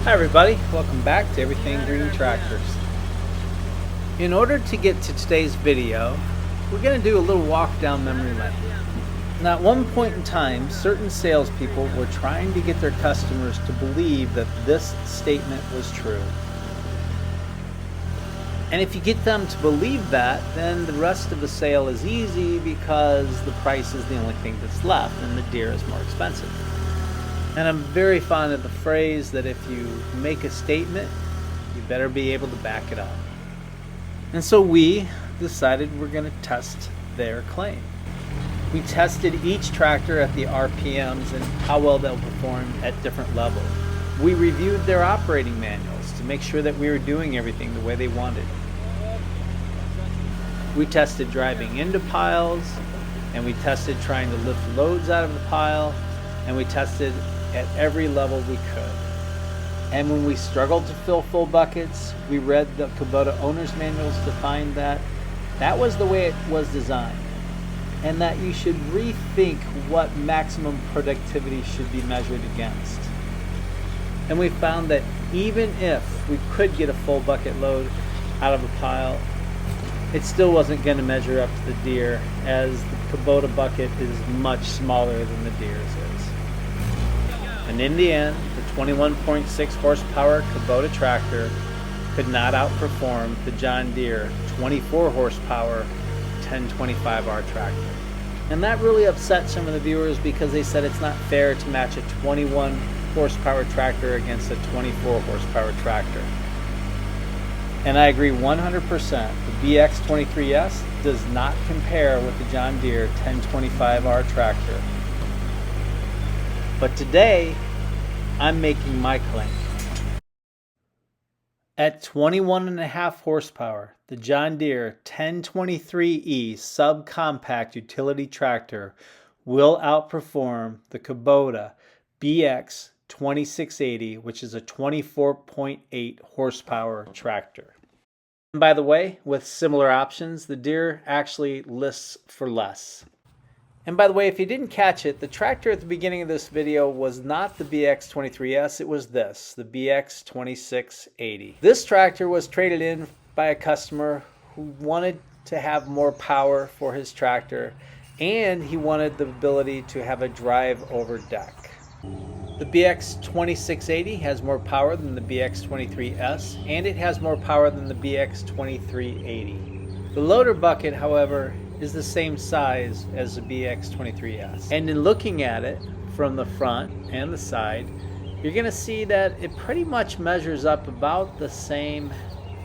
Hi everybody, welcome back to Everything Green Tractors. In order to get to today's video, we're going to do a little walk down memory lane. Now at one point in time, certain salespeople were trying to get their customers to believe that this statement was true. And if you get them to believe that, then the rest of the sale is easy because the price is the only thing that's left and the deer is more expensive. And I'm very fond of the phrase that if you make a statement, you better be able to back it up. And so we decided we're going to test their claim. We tested each tractor at the RPMs and how well they'll perform at different levels. We reviewed their operating manuals to make sure that we were doing everything the way they wanted. We tested driving into piles, and we tested trying to lift loads out of the pile, and we tested at every level we could. And when we struggled to fill full buckets, we read the Kubota owner's manuals to find that that was the way it was designed, and that you should rethink what maximum productivity should be measured against. And we found that even if we could get a full bucket load out of a pile, it still wasn't going to measure up to the deer, as the Kubota bucket is much smaller than the deer's is. And in the end, the 21.6 horsepower Kubota tractor could not outperform the John Deere 24 horsepower 1025R tractor. And that really upset some of the viewers because they said it's not fair to match a 21 horsepower tractor against a 24 horsepower tractor. And I agree 100%. The BX2680 does not compare with the John Deere 1025R tractor. But today, I'm making my claim. At 21.5 horsepower, the John Deere 1023E subcompact utility tractor will outperform the Kubota BX2680, which is a 24.8 horsepower tractor. And by the way, with similar options, the Deere actually lists for less. And by the way, if you didn't catch it, the tractor at the beginning of this video was not the BX23S, it was this, the BX2680. This tractor was traded in by a customer who wanted to have more power for his tractor, and he wanted the ability to have a drive over deck. The BX2680 has more power than the BX23S, and it has more power than the BX2380. The loader bucket, however, is the same size as the BX23S. And in looking at it from the front and the side, you're going to see that it pretty much measures up about the same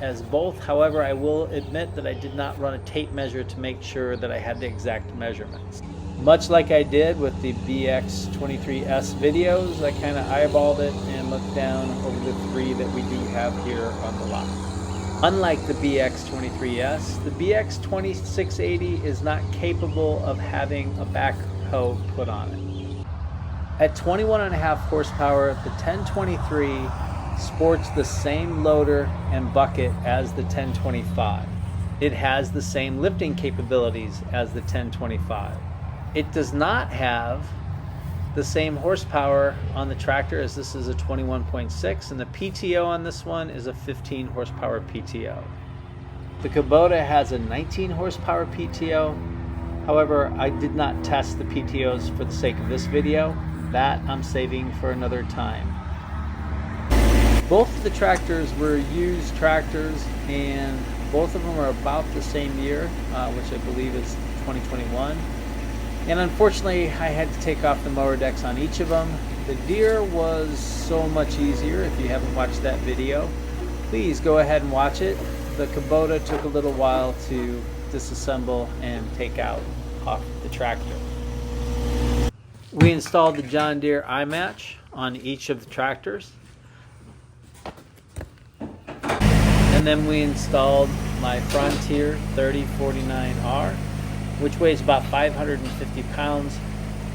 as both. However, I will admit that I did not run a tape measure to make sure that I had the exact measurements. Much like I did with the BX23S videos, I kind of eyeballed it and looked down over the three that we do have here on the lot. Unlike the BX23S, the BX2680 is not capable of having a backhoe put on it. At 21.5 horsepower, the 1023 sports the same loader and bucket as the 1025. It has the same lifting capabilities as the 1025. It does not have the same horsepower on the tractor, as this is a 21.6, and the PTO on this one is a 15 horsepower PTO. The Kubota has a 19 horsepower PTO. However, I did not test the PTOs for the sake of this video. That I'm saving for another time. Both of the tractors were used tractors, and both of them are about the same year, which I believe is 2021. And unfortunately, I had to take off the mower decks on each of them. The Deere was so much easier. If you haven't watched that video, please go ahead and watch it. The Kubota took a little while to disassemble and take out off the tractor. We installed the John Deere iMatch on each of the tractors. And then we installed my Frontier 3049R, which weighs about 550 pounds.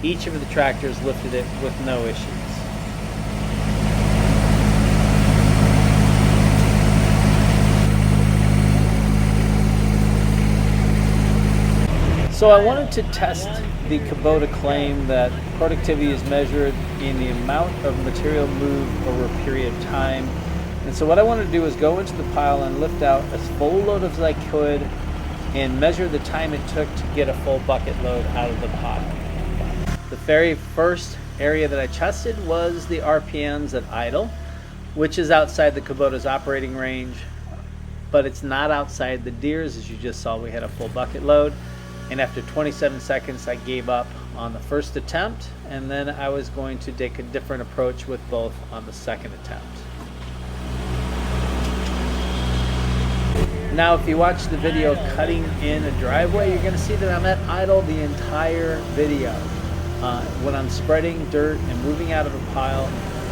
Each of the tractors lifted it with no issues. So I wanted to test the Kubota claim that productivity is measured in the amount of material moved over a period of time. And so what I wanted to do is go into the pile and lift out as full load as I could and measure the time it took to get a full bucket load out of the pile. The very first area that I tested was the RPMs at idle, which is outside the Kubota's operating range, but it's not outside the Deere's. As you just saw, we had a full bucket load, and after 27 seconds I gave up on the first attempt, and then I was going to take a different approach with both on the second attempt. Now if you watch the video cutting in a driveway, you're going to see that I'm at idle the entire video. When I'm spreading dirt and moving out of a pile,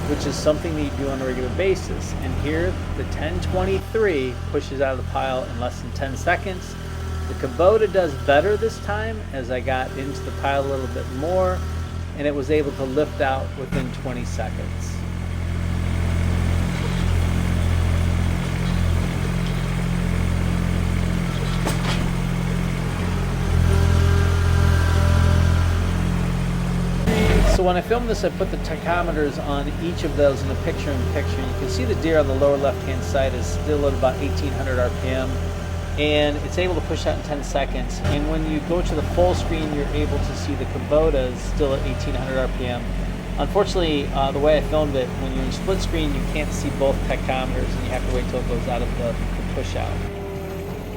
which is something that you do on a regular basis. And here the 1023 pushes out of the pile in less than 10 seconds. The Kubota does better this time as I got into the pile a little bit more, and it was able to lift out within 20 seconds. So when I filmed this, I put the tachometers on each of those in a picture-in-picture. You can see the Deere on the lower left-hand side is still at about 1800 RPM, and it's able to push out in 10 seconds. And when you go to the full screen, you're able to see the Kubota is still at 1800 RPM. Unfortunately, the way I filmed it, when you're in split screen, you can't see both tachometers, and you have to wait till it goes out of the push out.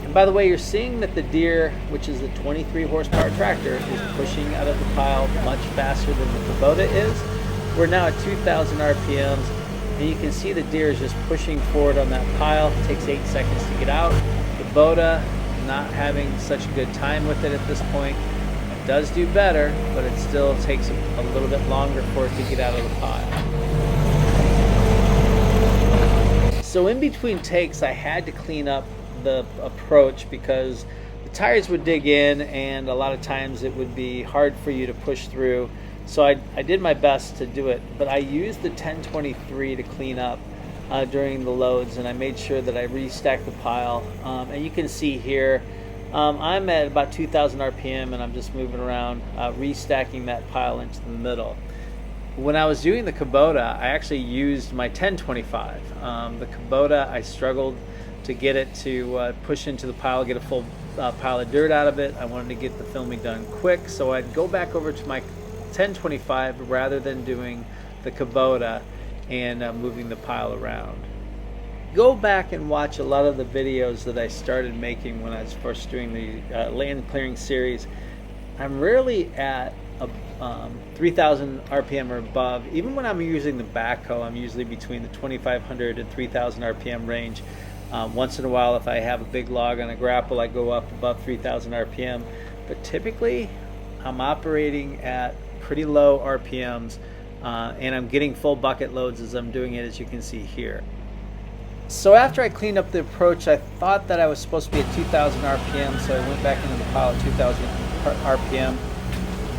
And by the way, you're seeing that the Deere, which is the 23 horsepower tractor, is pushing out of the pile much faster than the Kubota is. We're now at 2000 RPMs, and you can see the Deere is just pushing forward on that pile. It takes 8 seconds to get out. The Kubota not having such a good time with it at this point. It does do better, but it still takes a little bit longer for it to get out of the pile. So in between takes, I had to clean up the approach because the tires would dig in, and a lot of times it would be hard for you to push through. So I did my best to do it, but I used the 1023 to clean up during the loads, and I made sure that I restacked the pile. And you can see here I'm at about 2000 RPM, and I'm just moving around restacking that pile into the middle. When I was doing the Kubota, I actually used my 1025. The Kubota, I struggled to get it to push into the pile, get a full pile of dirt out of it. I wanted to get the filming done quick, so I'd go back over to my 1025 rather than doing the Kubota and moving the pile around. Go back and watch a lot of the videos that I started making when I was first doing the land clearing series. I'm rarely at 3000 RPM or above. Even when I'm using the backhoe, I'm usually between the 2500 and 3000 RPM range. Once in a while, if I have a big log on a grapple, I go up above 3000 RPM, but typically I'm operating at pretty low RPMs, and I'm getting full bucket loads as I'm doing it, as you can see here. So after I cleaned up the approach, I thought that I was supposed to be at 2000 RPM, so I went back into the pile at 2000 RPM,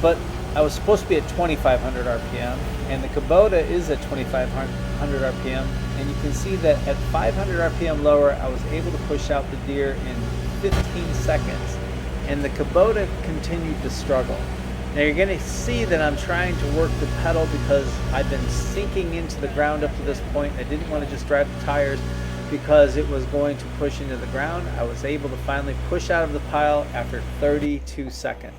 but I was supposed to be at 2500 RPM, and the Kubota is at 2500 RPM, and you can see that at 500 RPM lower, I was able to push out the Deere in 15 seconds, and the Kubota continued to struggle. Now you're going to see that I'm trying to work the pedal because I've been sinking into the ground up to this point. I didn't want to just drive the tires because it was going to push into the ground. I was able to finally push out of the pile after 32 seconds.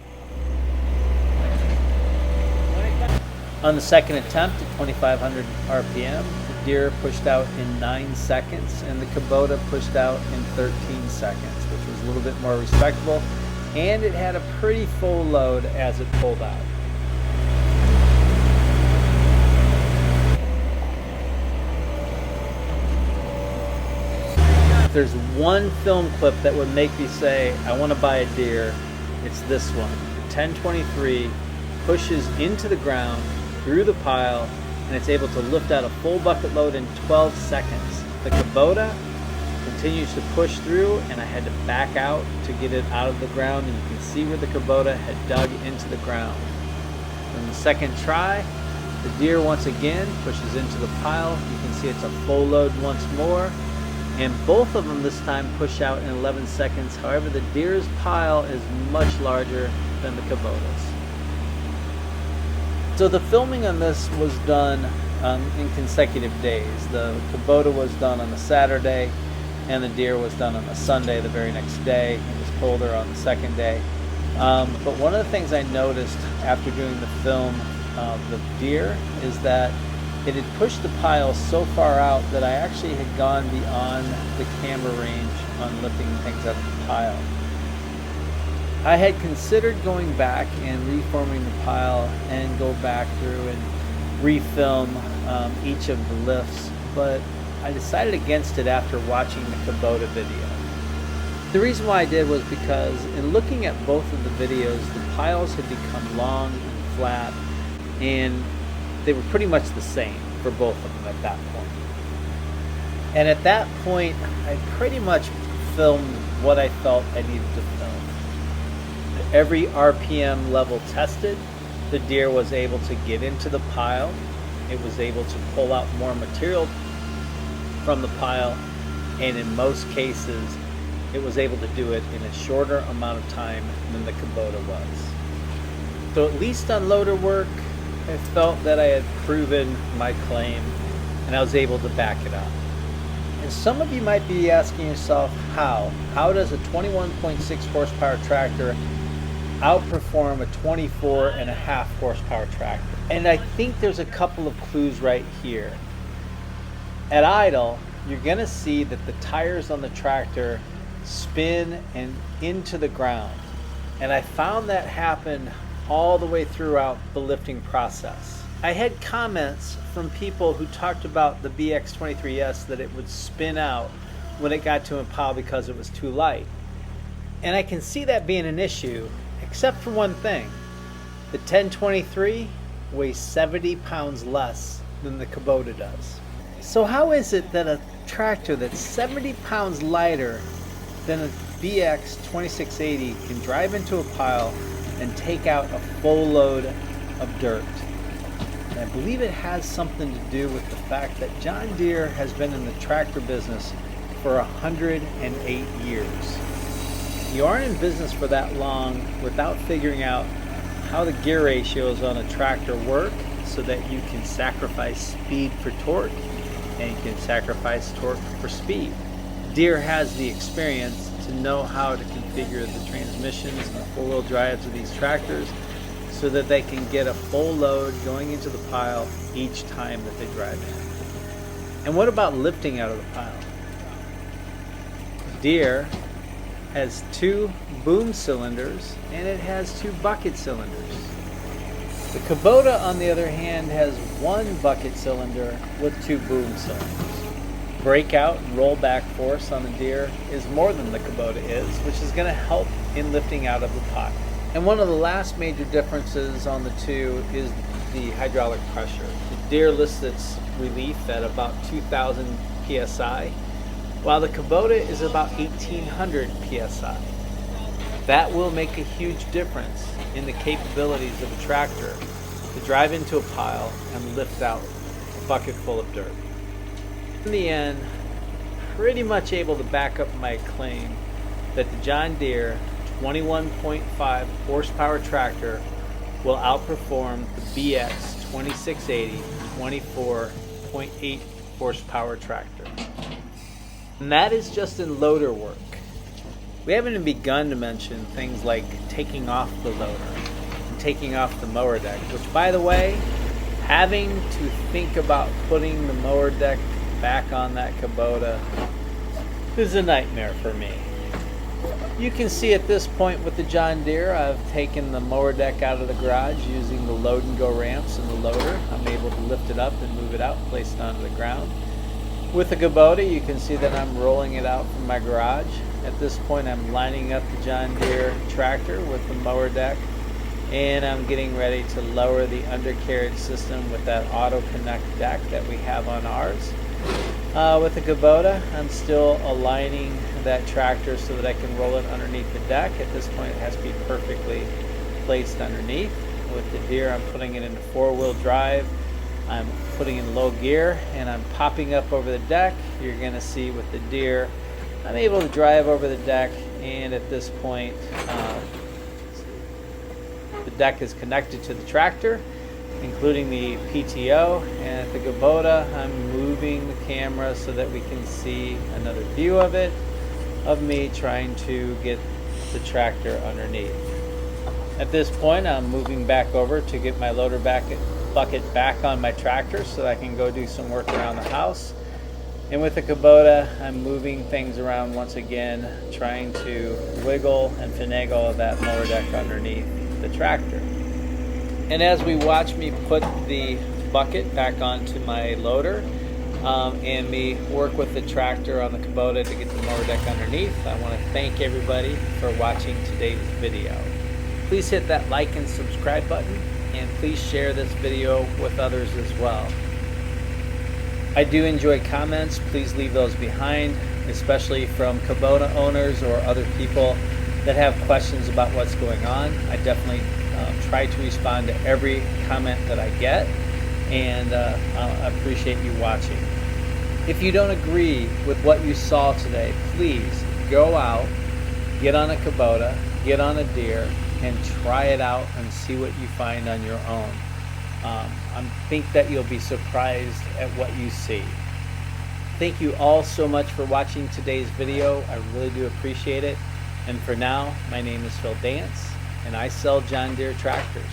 On the second attempt at 2500 RPM, the Deere pushed out in 9 seconds, and the Kubota pushed out in 13 seconds, which was a little bit more respectable, and it had a pretty full load as it pulled out. If there's one film clip that would make me say, I want to buy a Deere, it's this one. The 1023 pushes into the ground, through the pile, and it's able to lift out a full bucket load in 12 seconds. The Kubota continues to push through, and I had to back out to get it out of the ground, and you can see where the Kubota had dug into the ground. On the second try, the Deere once again pushes into the pile. You can see it's a full load once more, and both of them this time push out in 11 seconds. However, the Deere's pile is much larger than the Kubota's. So the filming on this was done in consecutive days. The Kubota was done on a Saturday, and the Deere was done on a Sunday the very next day. It was colder on the second day. But one of the things I noticed after doing the film of the Deere is that it had pushed the pile so far out that I actually had gone beyond the camera range on lifting things out of the pile. I had considered going back and reforming the pile and go back through and refilm each of the lifts, but I decided against it after watching the Kubota video. The reason why I did was because in looking at both of the videos, the piles had become long and flat, and they were pretty much the same for both of them at that point. And at that point, I pretty much filmed what I felt I needed to film. Every RPM level tested, the Deere was able to get into the pile. It was able to pull out more material from the pile, and in most cases, it was able to do it in a shorter amount of time than the Kubota was. So at least on loader work, I felt that I had proven my claim, and I was able to back it up. And some of you might be asking yourself, how? How does a 21.6 horsepower tractor outperform a 24.5 horsepower tractor? And I think there's a couple of clues right here. At idle, you're going to see that the tires on the tractor spin and into the ground. And I found that happen all the way throughout the lifting process. I had comments from people who talked about the BX23S that it would spin out when it got to a pile because it was too light. And I can see that being an issue, except for one thing. The 1023 weighs 70 pounds less than the Kubota does. So how is it that a tractor that's 70 pounds lighter than a BX2680 can drive into a pile and take out a full load of dirt? And I believe it has something to do with the fact that John Deere has been in the tractor business for 108 years. You aren't in business for that long without figuring out how the gear ratios on a tractor work so that you can sacrifice speed for torque and you can sacrifice torque for speed. Deere has the experience to know how to configure the transmissions and the four-wheel drives of these tractors so that they can get a full load going into the pile each time that they drive in. And what about lifting out of the pile? Deere has 2 boom cylinders and it has 2 bucket cylinders. The Kubota, on the other hand, has 1 bucket cylinder with 2 boom cylinders. Breakout and rollback force on the Deere is more than the Kubota is, which is going to help in lifting out of the pile. And one of the last major differences on the two is the hydraulic pressure. The Deere lists its relief at about 2,000 psi, while the Kubota is about 1,800 psi. That will make a huge difference in the capabilities of a tractor to drive into a pile and lift out a bucket full of dirt. In the end, pretty much able to back up my claim that the John Deere 21.5 horsepower tractor will outperform the BX2680 24.8 horsepower tractor. And that is just in loader work. We haven't even begun to mention things like taking off the loader and taking off the mower deck, which, by the way, having to think about putting the mower deck back on that Kubota is a nightmare for me. You can see at this point with the John Deere, I've taken the mower deck out of the garage using the load and go ramps and the loader. I'm able to lift it up and move it out, place it onto the ground. With the Kubota, you can see that I'm rolling it out from my garage. At this point, I'm lining up the John Deere tractor with the mower deck, and I'm getting ready to lower the undercarriage system with that auto connect deck that we have on ours. With the Kubota, I'm still aligning that tractor so that I can roll it underneath the deck. At this point, it has to be perfectly placed underneath. With the Deere, I'm putting it into four-wheel drive. I'm putting in low gear and I'm popping up over the deck. You're going to see with the Deere, I'm able to drive over the deck, and at this point, the deck is connected to the tractor, including the PTO, and at the Kubota I'm moving the camera so that we can see another view of it, of me trying to get the tractor underneath. At this point I'm moving back over to get my loader bucket back on my tractor so that I can go do some work around the house. And with the Kubota, I'm moving things around once again, trying to wiggle and finagle that mower deck underneath the tractor. And as we watch me put the bucket back onto my loader and me work with the tractor on the Kubota to get the mower deck underneath, I want to thank everybody for watching today's video. Please hit that like and subscribe button, and please share this video with others as well. I do enjoy comments. Please leave those behind, especially from Kubota owners or other people that have questions about what's going on. I definitely try to respond to every comment that I get, and I appreciate you watching. If you don't agree with what you saw today, please go out, get on a Kubota, get on a Deere, and try it out and see what you find on your own. I think that you'll be surprised at what you see. Thank you all so much for watching today's video. I really do appreciate it. And for now, my name is Phil Dance, and I sell John Deere tractors.